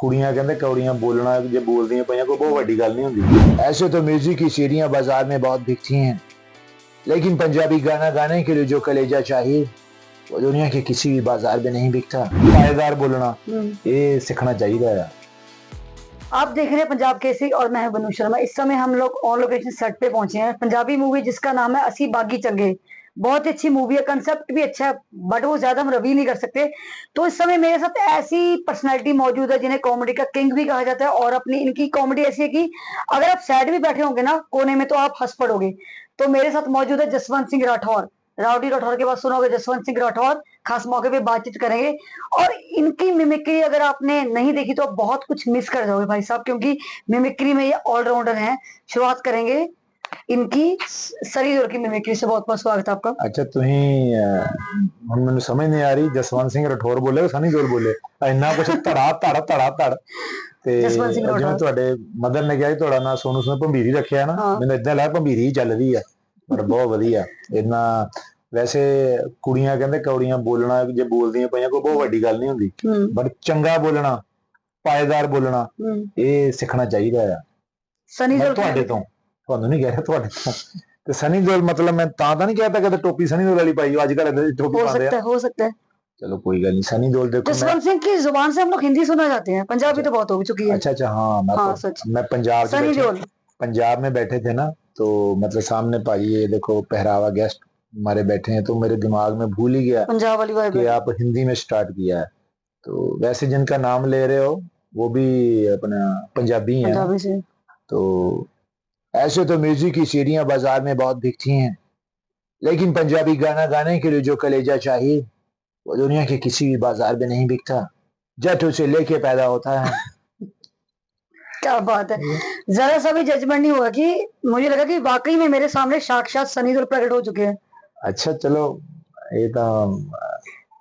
कुड़ियां कहते कौड़ियां बोलना जो बोलदियां पईयां कोई बहुत वड्डी गल नहीं होंदी। ऐसे तो म्यूजिक की सीढ़ियां बाजार में बहुत बिकती हैं, लेकिन पंजाबी गाना गाने के लिए जो कलेजा चाहिए वो दुनिया के किसी भी बाजार में नहीं बिकता। पायदार बोलना ये सीखना चाहिए यार। आप देख रहे हैं पंजाब केसरी और मैं हूं बनू शर्मा। इस समय हम लोग ऑन लोकेशन सेट पे पहुंचे हैं। पंजाबी मूवी जिसका नाम है असी बागी चंगे, बहुत ही अच्छी मूवी है, कंसेप्ट भी अच्छा है, बट वो ज्यादा हम रवि नहीं कर सकते। तो इस समय मेरे साथ ऐसी पर्सनालिटी मौजूद है जिन्हें कॉमेडी का किंग भी कहा जाता है, और अपनी इनकी कॉमेडी ऐसी है कि अगर आप साइड भी बैठे होंगे ना कोने में तो आप हंस पड़ोगे। तो मेरे साथ मौजूद है जसवंत सिंह राठौर। राउडी राठौर के बाद सुना होगा जसवंत सिंह राठौर। खास मौके पे बातचीत करेंगे, और इनकी मिमिक्री अगर आपने नहीं देखी तो आप बहुत कुछ मिस कर जाओगे भाई साहब, क्योंकि मिमिक्री में ये ऑलराउंडर हैं। शुरुआत करेंगे इनकी सनी देओल की मिमिक्री से। बहुत बहुत स्वागत है आपका। अच्छा तुही ਹੁਣ ਮੈਨੂੰ ਸਮਝ ਨਹੀਂ ਆ ਰਹੀ ਜਸਵੰਤ ਸਿੰਘ ਰਠੌਰ ਬੋਲੇ ਸਨੀ ਦਿਓਲ ਬੋਲੇ ਇੰਨਾ ਕੁਝ ਧੜਾ ਧੜ ਧੜਾ ਧੜ ਤੇ ਜਸਵੰਤ ਸਿੰਘ ਜਿਵੇਂ ਰਾਠੌਰ। ਤੁਹਾਡੇ ਮਦਰ ਨੇ ਕਿਹਾ ਕਿ ਤੁਹਾਡਾ ਨਾਂ ਸੋਨੂ ਸਿੰਘ ਭੰਬੀਰੀ ਰੱਖਿਆ ਨਾ, ਹਾਂ। ਮੈਨੂੰ ਇਦਾਂ ਲੱਗਦਾ ਭੰਬੀਰੀ ਹੀ ਚੱਲ ਰਹੀ ਆ, ਪਰ ਬਹੁਤ ਵਧੀਆ ਇੰਨਾ। ਵੈਸੇ ਕੁੜੀਆਂ ਕਹਿੰਦੇ ਕੌੜੀਆਂ ਬੋਲਣਾ ਜੇ ਬੋਲਦੀਆਂ ਪਈਆਂ ਕੋਈ ਬਹੁਤ ਵੱਡੀ ਗੱਲ ਨਹੀਂ ਹੁੰਦੀ, ਬਟ ਚੰਗਾ ਬੋਲਣਾ ਪਾਏਦਾਰ ਬੋਲਣਾ ਇਹ ਸਿੱਖਣਾ ਚਾਹੀਦਾ ਆ। सनी ਮੈਂ देओल ਤੁਹਾਡੇ ਤੋਂ ਤੁਹਾਨੂੰ ਨਹੀਂ ਕਹਿ ਰਿਹਾ, ਤੁਹਾਡੇ ਤੋਂ। ਤੇ ਸਨੀ ਦਿਓਲ मतलब मैं ਤਾਂ ਨਹੀਂ कहता कि टोपी सनी दिओल वाली पाई आज कल टोपी हो पाते सकता हैं। है, हो सकता है। चलो कोई गल नहीं, सनी दिओल देखो मैं जसवंत सिंह की जुबान से हम लोग हिंदी सुना जाते हैं, पंजाबी अच्छा तो बहुत हो चुकी है। अच्छा अच्छा हाँ हाँ सच। मैं पंजाब च सनी बैठे देओल। पंजाब में बैठे थे ना, तो मतलब सामने भाई ये देखो पहरावा गेस्ट हमारे बैठे हैं, तो मेरे दिमाग में भूल ही गया पंजाब वाली वाइब कि है। आप हिंदी में स्टार्ट किया है। तो वैसे जिनका नाम ले रहे हो वो भी अपना पंजाबी है ना। पंजाबी से। तो ऐसे तो म्यूजिक की सीढ़ियां बाजार में बहुत बिकती हैं, लेकिन पंजाबी गाना गाने के लिए जो कलेजा चाहिए वो दुनिया के किसी भी बाजार में नहीं बिकता। जट उसे लेके पैदा होता है। क्या बात है। जरा सा भी जजमेंट नहीं हुआ कि मुझे लगा कि वाकई में मेरे सामने साक्षात सनी देओल प्रकट हो चुके हैं। अच्छा चलो ये तो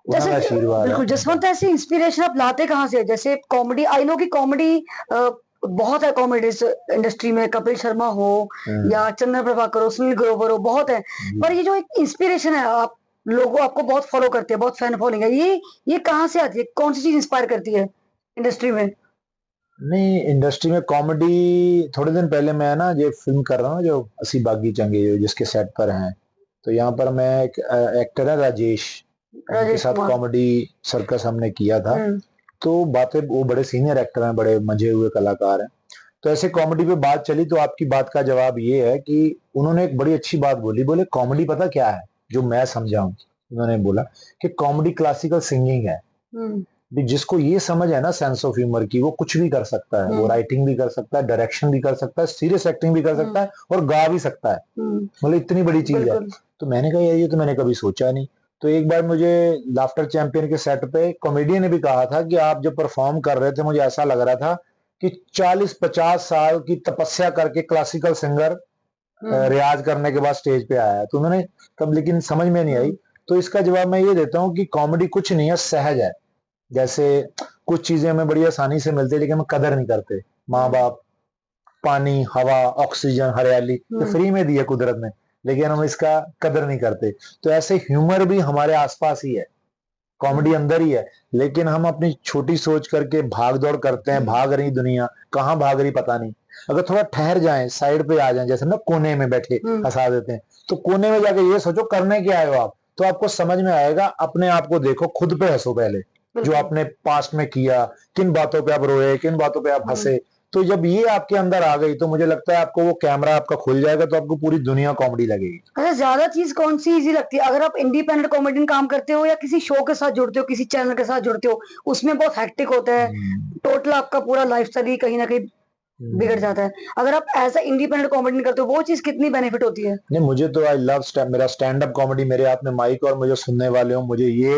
जैसे उन्होंने आशीर्वाद बिल्कुल जसवंत, ऐसी इंस्पिरेशन आप लाते कहाँ से? जैसे कॉमेडी, आई नो कि कॉमेडी बहुत है कॉमेडी इंडस्ट्री में, कपिल शर्मा हो या चंदन प्रभाकर हो, सुनील ग्रोवर हो, बहुत है। पर ये जो एक इंस्पिरेशन है, आप लोगों आपको बहुत फॉलो करते हैं, बहुत फैन फॉलोइंग है, ये कहाँ से आती है? कौन सी चीज इंस्पायर करती है इंडस्ट्री में? नहीं इंडस्ट्री में कॉमेडी थोड़े दिन पहले मैं ना ये फिल्म कर रहा हूँ जो असी बागी चंगे जो जिसके सेट पर हैं, तो यहाँ पर मैं एक एक्टर है राजेश, उनके साथ कुमार। कॉमेडी सर्कस हमने किया था। तो बातें वो बड़े सीनियर एक्टर हैं, बड़े मजे हुए कलाकार हैं। तो ऐसे कॉमेडी पे बात चली तो आपकी बात का जवाब ये है कि उन्होंने एक बड़ी अच्छी बात बोली, बोले कॉमेडी पता क्या है जो मैं समझा हूँ। उन्होंने बोला कि कॉमेडी क्लासिकल सिंगिंग है। भी जिसको ये समझ है ना सेंस ऑफ ह्यूमर की, वो कुछ भी कर सकता है, वो राइटिंग भी कर सकता है, डायरेक्शन भी कर सकता है, सीरियस एक्टिंग भी कर सकता है और गा भी सकता है। मतलब इतनी बड़ी चीज है। तो मैंने कहा यार ये तो मैंने कभी सोचा नहीं। तो एक बार मुझे लाफ्टर चैंपियन के सेट पे कॉमेडियन ने भी कहा था कि आप जब परफॉर्म कर रहे थे मुझे ऐसा लग रहा था कि 40-50 साल की तपस्या करके क्लासिकल सिंगर रियाज करने के बाद स्टेज पे आया है। तो उन्होंने तब लेकिन समझ में नहीं आई। तो इसका जवाब मैं ये देता हूँ कि कॉमेडी कुछ नहीं है, सहज है। जैसे कुछ चीजें हमें बड़ी आसानी से मिलती है लेकिन हम कदर नहीं करते। माँ बाप, पानी, हवा, ऑक्सीजन, हरियाली तो फ्री में दी है कुदरत ने, लेकिन हम इसका कदर नहीं करते। तो ऐसे ह्यूमर भी हमारे आसपास ही है, कॉमेडी अंदर ही है, लेकिन हम अपनी छोटी सोच करके भाग दौड़ करते हैं। भाग रही दुनिया, कहाँ भाग रही पता नहीं। अगर थोड़ा ठहर जाएं, साइड पे आ जाएं, जैसे ना कोने में बैठे हंसा देते हैं, तो कोने में जाके ये सोचो करने क्या आए हो आप, तो आपको समझ में आएगा। अपने आप को देखो, खुद पे हंसो पहले, जो आपने पास्ट में किया, किन बातों पे आप रोए, किन बातों पे आप हंसे। तो जब ये आपके अंदर आ गई तो मुझे लगता है आपको वो कैमरा आपका खुल जाएगा, तो आपको पूरी दुनिया कॉमेडी लगेगी। अच्छा, ज्यादा चीज कौन सी इजी लगती है? अगर आप इंडिपेंडेंट कॉमेडियन काम करते हो या किसी शो के साथ जुड़ते हो, किसी चैनल के साथ जुड़ते हो, उसमें बहुत हैक्टिक होता है, टोटल आपका पूरा लाइफस्टाइल ही कहीं ना कहीं बिगड़ जाता है। अगर आप एज ए इंडिपेंडेंट कॉमेडियन करते हो, वो चीज कितनी बेनिफिट होती है? नहीं मुझे तो आई लव मेरा स्टैंड अप कॉमेडी, मेरे हाथ में माइक और मुझे सुनने वाले हो, मुझे ये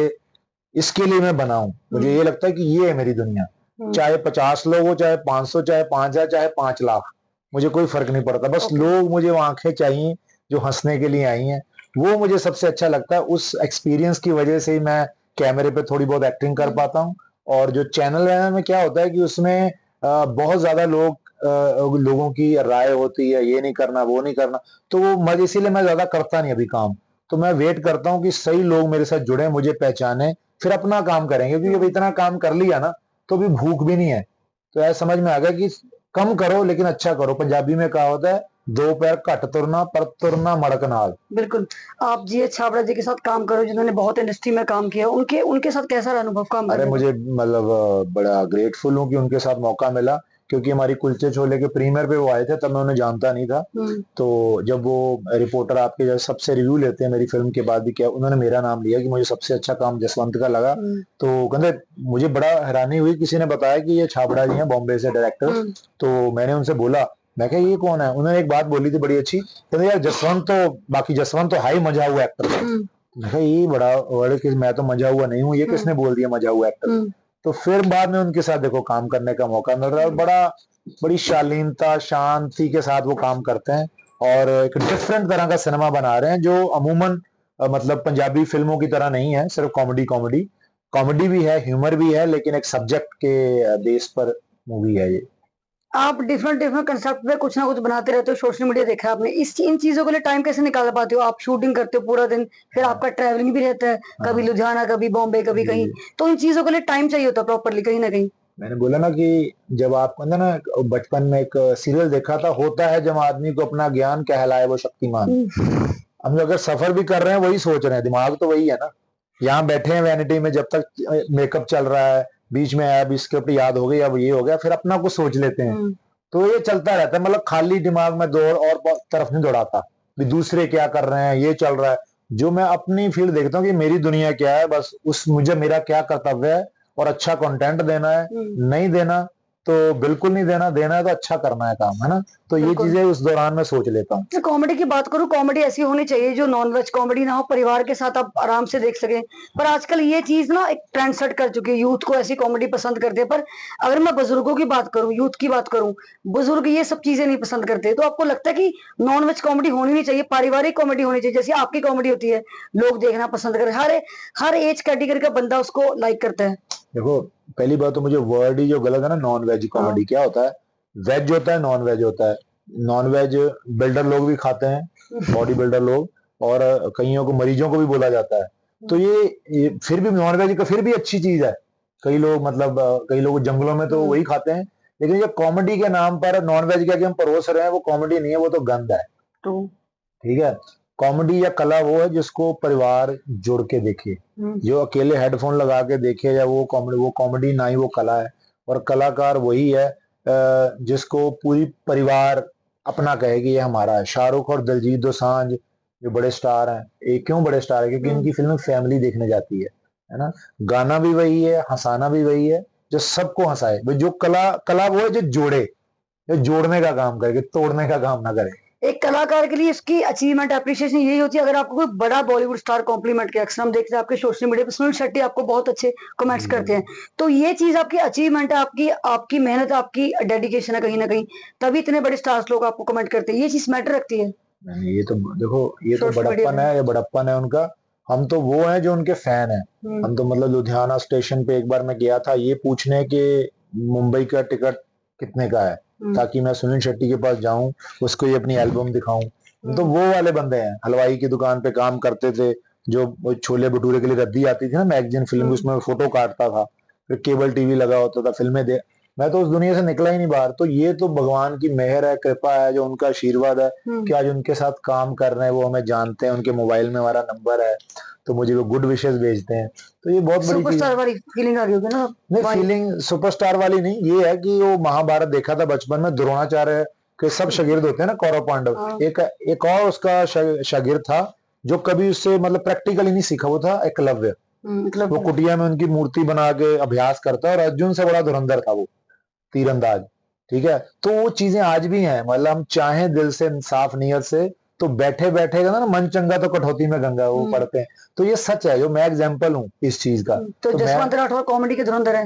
इसके लिए मैं बना हूं। मुझे ये लगता है कि ये है मेरी दुनिया। चाहे 50 लोग हो, चाहे 500, चाहे 5,000, चाहे 5 लाख, मुझे कोई फर्क नहीं पड़ता। बस लोग मुझे वो आंखें चाहिए जो हंसने के लिए आई हैं, वो मुझे सबसे अच्छा लगता है। उस एक्सपीरियंस की वजह से ही मैं कैमरे पे थोड़ी बहुत एक्टिंग कर पाता हूँ। और जो चैनल वैनल में क्या होता है कि उसमें बहुत ज्यादा लोगों की राय होती है, ये नहीं करना वो नहीं करना, तो वो मजे, इसीलिए मैं ज्यादा करता नहीं अभी काम। तो मैं वेट करता हूँ कि सही लोग मेरे साथ जुड़े, मुझे पहचाने, फिर अपना काम करेंगे। क्योंकि अब इतना काम कर लिया ना तो अभी भूख भी नहीं है। तो ऐसा समझ में आ गया कि कम करो लेकिन अच्छा करो। पंजाबी में कहा होता है, दो पैर घट तुरना पर तुरना मड़क नाल। बिल्कुल। आप जी.एच. छाबड़ा जी के साथ काम करो, जिन्होंने बहुत इंडस्ट्री में काम किया, उनके उनके साथ कैसा रहा अनुभव काम अरे करने का? मुझे मतलब बड़ा ग्रेटफुल हूँ कि उनके साथ मौका मिला, क्योंकि हमारी कुलचे छोले के प्रीमियर पे वो आए थे, तब मैं उन्हें जानता नहीं था। तो जब वो रिपोर्टर आपके जब सबसे रिव्यू लेते हैं मेरी फिल्म के बाद भी, क्या उन्होंने मेरा नाम लिया कि मुझे सबसे अच्छा काम जसवंत का लगा। तो कहते मुझे बड़ा हैरानी हुई, किसी ने बताया कि ये छाबड़ा जी हैं बॉम्बे से डायरेक्टर। तो मैंने उनसे बोला, मैं कहा ये कौन है? उन्होंने एक बात बोली थी बड़ी अच्छी, कहते यार जसवंत तो, बाकी जसवंत तो हाई मजा हुआ एक्टर था। मैं कहा ये बड़ा वर्ड कि मैं तो मजा हुआ नहीं हूँ, ये किसने बोल दिया मजा हुआ एक्टर? तो फिर बाद में उनके साथ देखो काम करने का मौका मिल रहा है, और बड़ी शालीनता शांति के साथ वो काम करते हैं, और एक डिफरेंट तरह का सिनेमा बना रहे हैं, जो अमूमन मतलब पंजाबी फिल्मों की तरह नहीं है, सिर्फ कॉमेडी कॉमेडी कॉमेडी भी है, ह्यूमर भी है, लेकिन एक सब्जेक्ट के बेस पर मूवी है ये। आप डिफरेंट डिफरेंट कंसेप्ट पे कुछ ना कुछ बनाते रहते हो, सोशल मीडिया देखा है आपने, इस इन चीजों के लिए टाइम कैसे निकाल पाते हो? आप शूटिंग करते हो पूरा दिन, फिर आपका ट्रैवलिंग भी रहता है, कभी लुधियाना, कभी बॉम्बे, कभी कहीं, तो इन चीजों के लिए टाइम चाहिए होता है प्रॉपरली कहीं ना कहीं। मैंने बोला ना कि जब आप ना बचपन में एक सीरियल देखा था, होता है जब आदमी को अपना ज्ञान कहलाए वो शक्तिमान। हम अगर सफर भी कर रहे हैं वही सोच रहे हैं, दिमाग तो वही है ना। यहाँ बैठे हैं वैनिटी में, जब तक मेकअप चल रहा है, बीच में आया अभी स्क्रिप्ट याद हो गई, अब ये हो गया, फिर अपना कुछ सोच लेते हैं। तो ये चलता रहता है, मतलब खाली दिमाग में दौड़ और तरफ नहीं दौड़ाता भी दूसरे क्या कर रहे हैं, ये चल रहा है। जो मैं अपनी फील्ड देखता हूँ कि मेरी दुनिया क्या है, बस उस मुझे मेरा क्या कर्तव्य है, और अच्छा कंटेंट देना है, नहीं देना तो बिल्कुल नहीं देना, देना है तो अच्छा करना है काम, है ना। तो ये चीजें उस दौरान मैं सोच लेता हूँ। कॉमेडी की बात करूं, कॉमेडी ऐसी होनी चाहिए जो नॉन वेज कॉमेडी ना हो, परिवार के साथ आप आराम से देख सकें। पर आजकल ये चीज ना एक ट्रेंड सेट कर चुकी है, यूथ को ऐसी कॉमेडी पसंद करते हैं। पर अगर मैं बुजुर्गों की बात करूं, यूथ की बात करूं, बुजुर्ग ये सब चीजें नहीं पसंद करते। तो आपको लगता है कि नॉन वेज कॉमेडी होनी नहीं चाहिए, पारिवारिक कॉमेडी होनी चाहिए, जैसे आपकी कॉमेडी होती है, लोग देखना पसंद करते हैं, हर एज कैटेगरी का बंदा उसको लाइक करता है। देखो, पहली बात तो मुझे वर्ड ही जो गलत है ना, नॉन वेज कॉमेडी क्या होता है? वेज होता है, नॉन वेज होता है। नॉन वेज बिल्डर लोग भी खाते हैं, बॉडी बिल्डर लोग, और कईयों को, मरीजों को भी बोला जाता है। तो ये फिर भी नॉन वेज का फिर भी अच्छी चीज है। कई लोग मतलब कई लोग जंगलों में तो वही खाते हैं, लेकिन ये कॉमेडी के नाम पर नॉन वेज क्या कि हम परोस रहे हैं, वो कॉमेडी नहीं है, वो तो गंद है। ठीक है। कॉमेडी या कला वो है जिसको परिवार जुड़ के देखे, जो अकेले हेडफोन लगा के देखे, या वो कॉमेडी ना ही वो कला है। और कलाकार वही है जिसको पूरी परिवार अपना कहे कि ये हमारा है। शाहरुख और दिलजीत दोसांझ जो बड़े स्टार हैं, ये क्यों बड़े स्टार है? क्योंकि इनकी फिल्म फैमिली देखने जाती है ना। गाना भी वही है, हंसाना भी वही है, जो सबको हंसाए। जो कला कला वो है जो जोड़े, जो जोड़ने का काम करे, तोड़ने का काम ना करे। एक कलाकार के लिए इसकी अचीवमेंट एप्रिसिएशन यही होती है अगर आपको कोई बड़ा बॉलीवुड स्टार कॉम्प्लीमेंट किया। अक्सर हम देखते हैं आपके सोशल मीडिया पर सुनील शेट्टी आपको बहुत अच्छे कमेंट्स करते हैं, तो ये चीज आपकी अचीवमेंट है, आपकी आपकी मेहनत, आपकी डेडिकेशन है कहीं ना कहीं, तभी इतने बड़े स्टार्स लोग आपको कमेंट करते हैं। ये चीज मैटर रखती है। ये तो देखो, ये तो बड़प्पन है, ये बड़प्पन है उनका। हम तो वो हैं जो उनके फैन हैं। हम तो मतलब लुधियाना स्टेशन पे एक बार मैं गया था ये पूछने के मुंबई का टिकट कितने का है, ताकि मैं सुनील शेट्टी के पास जाऊं, उसको ये अपनी एल्बम दिखाऊं। तो वो वाले बंदे हैं, हलवाई की दुकान पे काम करते थे, जो छोले भटूरे के लिए रद्दी आती थी ना मैगजीन फिल्म, उसमें फोटो काटता था, फिर केबल टीवी लगा होता था, फिल्में दे। मैं तो उस दुनिया से निकला ही नहीं बाहर। तो ये तो भगवान की मेहर है, कृपा है, जो उनका आशीर्वाद है कि आज उनके साथ काम कर रहे हैं, वो हमें जानते हैं, उनके मोबाइल में हमारा नंबर है, तो मुझे वो गुड विशेस भेजते हैं। तो ये बहुत बड़ी सुपरस्टार वाली फीलिंग आ रही होगी ना? नहीं, फीलिंग सुपरस्टार वाली नहीं, ये है कि वो महाभारत देखा था बचपन में, द्रोणाचार्य के सब शागिर्द होते हैं ना, कौरव पांडव। एक और उसका शागिर्द था जो कभी उससे मतलब प्रैक्टिकली नहीं सीखा, वो था एकलव्य। वो कुटिया में उनकी मूर्ति बना के अभ्यास करता है, और अर्जुन से बड़ा धुरंधर था वो, तीरंदाज। ठीक है। तो वो चीजें आज भी हैं, मतलब हम चाहें दिल से, साफ नीयत से, तो बैठे बैठे ना मन चंगा तो कटौती में गंगा, वो पढ़ते हैं। तो ये सच है, जो मैं एग्जाम्पल हूँ इस चीज का। तो जसवंत राठौर कॉमेडी के धुरंधर है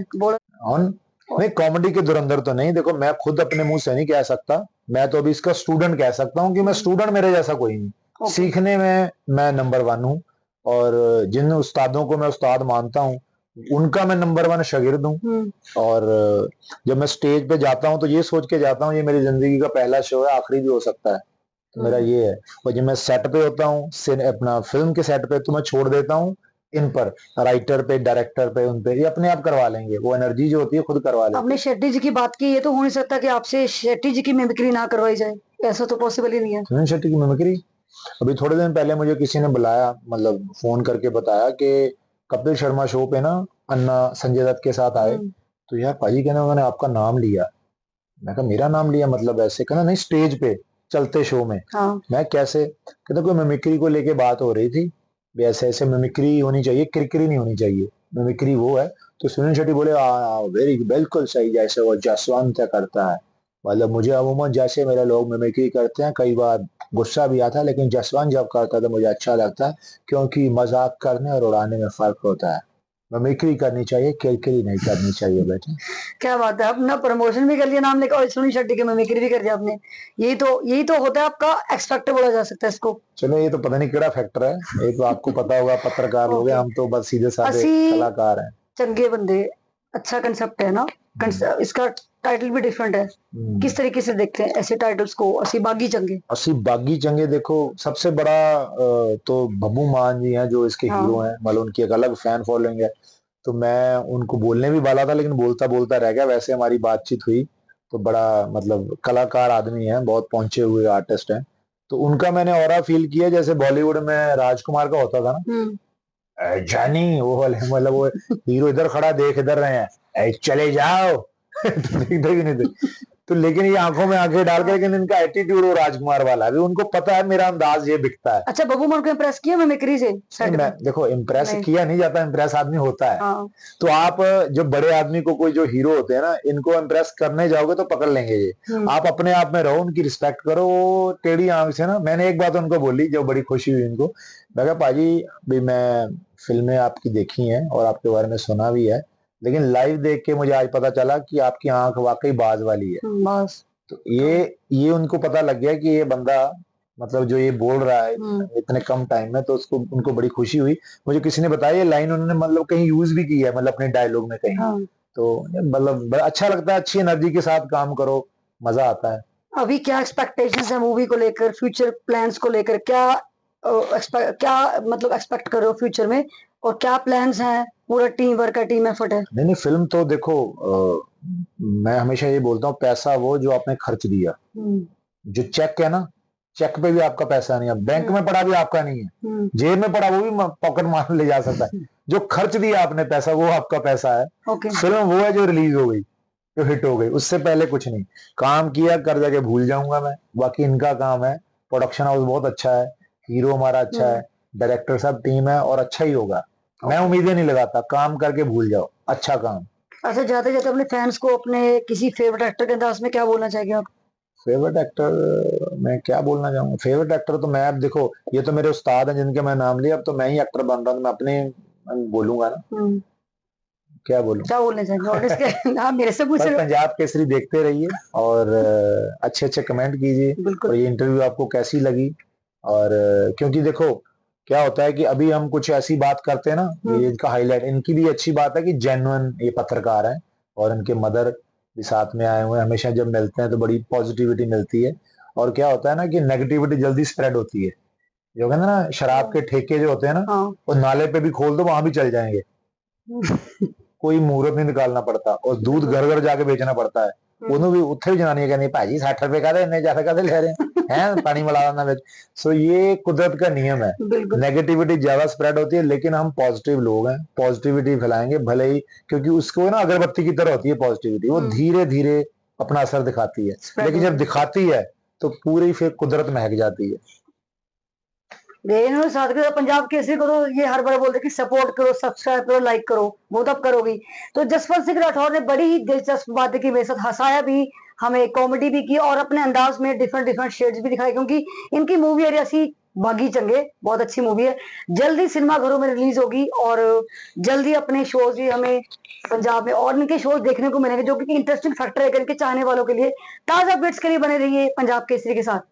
नहीं, कॉमेडी के धुरंधर तो नहीं। देखो, मैं खुद अपने मुंह से नहीं कह सकता, मैं तो अभी इसका स्टूडेंट कह सकता हूँ कि मैं स्टूडेंट, मेरे जैसा कोई नहीं। सीखने में मैं नंबर 1 हूँ, और जिन उस्तादों को मैं उस्ताद मानता हूँ, उनका मैं नंबर 1 शागिर्द हूँ। और जब मैं स्टेज पे जाता हूँ तो ये सोच के जाता हूँ ये मेरी जिंदगी का पहला शो है, आखिरी भी हो सकता है। तो मेरा ये है। और जब मैं सेट पे होता हूँ, अपना फिल्म के सेट पे, तो मैं छोड़ देता हूँ इन पर, राइटर पे, डायरेक्टर पे, उन पे ये अपने आप करवा लेंगे, वो एनर्जी जो होती है खुद करवा लेते आपने शेट्टी जी की बात की, ये तो हो नहीं सकता कि आपसे शेट्टी जी की मिमिक्री ना करवाई जाए, ऐसा तो पॉसिबल ही नहीं है। सुनील शेट्टी की मिमिक्री। अभी थोड़े दिन पहले मुझे किसी ने बुलाया, मतलब फोन करके बताया कि कपिल शर्मा शो पे ना अन्ना संजय दत्त के साथ आए, तो यार पाजी कहना उन्होंने आपका नाम लिया। मैं कहा मेरा नाम लिया मतलब ऐसे? कहना नहीं, स्टेज पे चलते शो में। हाँ। मैं कैसे? कहता कोई मिमिक्री को लेके बात हो रही थी, भी ऐसे ऐसे मिमिक्री होनी चाहिए, किरकिरी नहीं होनी चाहिए, मिमिक्री वो है। तो सुनील शेट्टी बोले वेरी बिल्कुल सही, जैसे वो जसवंत करता है, मतलब मुझे अमूमन जैसे मेरे लोग मिमिक्री करते हैं कई बार गुस्सा भी आता है, लेकिन जसवंत जब करता है तो मुझे अच्छा लगता है, क्योंकि मजाक करने और उड़ाने में फर्क होता है। मिमिक्री करनी चाहिए, किरकिरी नहीं करनी चाहिए बेटा। क्या बात है, अपना प्रमोशन भी कर लिया नाम लेकर और सुनील शेट्टी की मिमिक्री भी कर दिया आपने। यही तो होता है आपका एक्सपेक्ट बोला जा सकता है इसको। चलो ये तो पता नहीं केड़ा फैक्टर है, ये तो आपको पता होगा, पत्रकार लोग हैं, ओके। हम तो बस सीधे साधे असी कलाकार हैं। चंगे बंदे, अच्छा कंसेप्ट है ना। इसका टाइटल भी डिफरेंट है। किस तरीके से देखते हैं ऐसे टाइटल्स को, असी बागी चंगे? असि बागी चंगे, देखो सबसे बड़ा तो बब्बू मान जी हैं जो इसके हीरो हाँ। हैं, मतलब उनकी एक अलग फैन फॉलोइंग है। तो मैं उनको बोलने भी वाला था, लेकिन बोलता बोलता रह गया। वैसे हमारी बातचीत हुई, तो बड़ा मतलब कलाकार आदमी है, बहुत पहुंचे हुए आर्टिस्ट हैं। तो उनका मैंने ऑरा फील किया जैसे बॉलीवुड में राजकुमार का होता था ना, जानी वो वाले, मतलब वो हीरो इधर खड़ा देख इधर रहे हैं, चले जाओ तो दिखते भी नहीं थे। तो लेकिन ये आंखों में आंखें डाल के, हाँ। लेकिन इनका एटीट्यूड वो राजकुमार वाला है, उनको पता है मेरा अंदाज ये बिकता है। अच्छा, बब्बू मान को इम्प्रेस किया मिमिक्री से नहीं, सेट मैं पे? देखो इम्प्रेस नहीं। किया नहीं जाता, इम्प्रेस आदमी होता है। हाँ। तो आप जो बड़े आदमी को, कोई जो हीरो होते हैं ना, इनको इम्प्रेस करने जाओगे तो पकड़ लेंगे ये। आप अपने आप में रहो, उनकी रिस्पेक्ट करो, वो टेढ़ी आंख से ना। मैंने एक बात उनको बोली जो बड़ी खुशी हुई उनको, मैं कहा पाजी भी मैं फिल्में आपकी देखी हैं और आपके बारे में सुना भी है, लेकिन लाइव देख के मुझे आज पता चला कि आपकी आंख वाकई बाज वाली है। बस। तो ये उनको पता लग गया कि ये बंदा, मतलब जो ये बोल रहा है इतने कम टाइम में, तो उसको उनको बड़ी खुशी हुई। मुझे किसी ने बताया ये लाइन उन्होंने मतलब कहीं यूज भी की है, मतलब अपने डायलॉग में कहीं। हाँ। तो मतलब बड़ा अच्छा लगता है, अच्छी एनर्जी के साथ काम करो, मजा आता है। अभी क्या एक्सपेक्टेशंस है मूवी को लेकर, फ्यूचर प्लान्स को लेकर? क्या मतलब एक्सपेक्ट कर रहे हो फ्यूचर में, और क्या प्लान्स हैं? पूरा टीम वर्क है, टीम एफर्ट है? नहीं नहीं, फिल्म तो देखो, मैं हमेशा ये बोलता हूँ, पैसा वो जो आपने खर्च दिया। जो चेक है ना, चेक पे भी आपका पैसा नहीं है, बैंक में पड़ा भी आपका नहीं है, जेब में पड़ा वो भी पॉकेट मार ले जा सकता है। जो खर्च दिया आपने पैसा, वो आपका पैसा है। ओके। फिल्म वो है जो रिलीज हो गई, जो हिट हो गई, उससे पहले कुछ नहीं। काम किया कर जाके भूल जाऊंगा मैं, बाकी इनका काम है। प्रोडक्शन हाउस बहुत अच्छा है, हीरो हमारा अच्छा है, डायरेक्टर साहब टीम है, और अच्छा ही होगा। मैं उम्मीदें नहीं लगाता, काम करके भूल जाओ, अच्छा काम। अच्छा, जाते जाते अपने फैंस को अपने किसी फेवरेट एक्टर के अंदाज में क्या बोलना चाहेंगे आप? फेवरेट एक्टर मैं क्या बोलना चाहूंगा? फेवरेट एक्टर तो मैं, अब देखो ये तो मेरे उस्ताद हैं जिनके मैं नाम लिया, अब तो मैं ही एक्टर बन रहा हूँ, तो मैं अपने बोलूंगा ना, क्या बोलूं। क्या बोलना चाहेंगे ऑडियंस के? आप मेरे से पूछ बस रहे हो? पंजाब केसरी देखते रहिए, और अच्छे अच्छे कमेंट कीजिए, और बिल्कुल। ये इंटरव्यू आपको कैसी लगी। और क्योंकि देखो क्या होता है कि अभी हम कुछ ऐसी बात करते हैं ना, ये इनका हाईलाइट, इनकी भी अच्छी बात है कि जेन्युइन ये पत्रकार हैं, और इनके मदर भी साथ में आए हुए हैं। हमेशा जब मिलते हैं तो बड़ी पॉजिटिविटी मिलती है। और क्या होता है ना कि नेगेटिविटी जल्दी स्प्रेड होती है। जो कहते हैं ना, शराब के ठेके जो होते हैं ना, हाँ। वो नाले पे भी खोल दो, वहां भी चल जाएंगे, कोई मुहूर्त नहीं निकालना पड़ता, और दूध घर घर जाके बेचना पड़ता है। ਉਹਨੂੰ ਵੀ ਉੱਥੇ ਵੀ ਜਨਾਨੀਆਂ ਕਹਿੰਦੀਆਂ ਭਾਜੀ 60 रुपए का इतने ज्यादा का ले रहे हैं पानी मिला देना ਵਿੱਚ। सो ये कुदरत का नियम है। बिल्कुल। नेगेटिविटी ज्यादा स्प्रेड होती है, लेकिन हम पॉजिटिव लोग हैं, पॉजिटिविटी फैलाएंगे भले ही, क्योंकि उसको ना अगरबत्ती की तरह होती है पॉजिटिविटी, वो धीरे धीरे अपना असर दिखाती है, लेकिन जब दिखाती है तो पूरी फिर कुदरत महक जाती है। इन्होंने साथ के पंजाब केसरी को तो ये हर बार बोलते कि सपोर्ट करो, सब्सक्राइब करो, लाइक करो, वो तो अब करोगी। तो जसवंत सिंह राठौर ने बड़ी ही दिलचस्प बातें की मेरे साथ, हंसाया भी, हमें कॉमेडी भी की, और अपने अंदाज में डिफरेंट डिफरेंट शेड्स भी दिखाए, क्योंकि इनकी मूवी है ऐसी बागी चंगे, बहुत अच्छी मूवी है। जल्दी सिनेमा घरों में रिलीज होगी, और जल्दी अपने शोज भी हमें पंजाब में और इनके शोज देखने को मिलेंगे, जो कि इंटरेस्टिंग फैक्टर है इनके चाहने वालों के लिए। ताजा अपडेट्स के लिए बने रहिए पंजाब केसरी के साथ।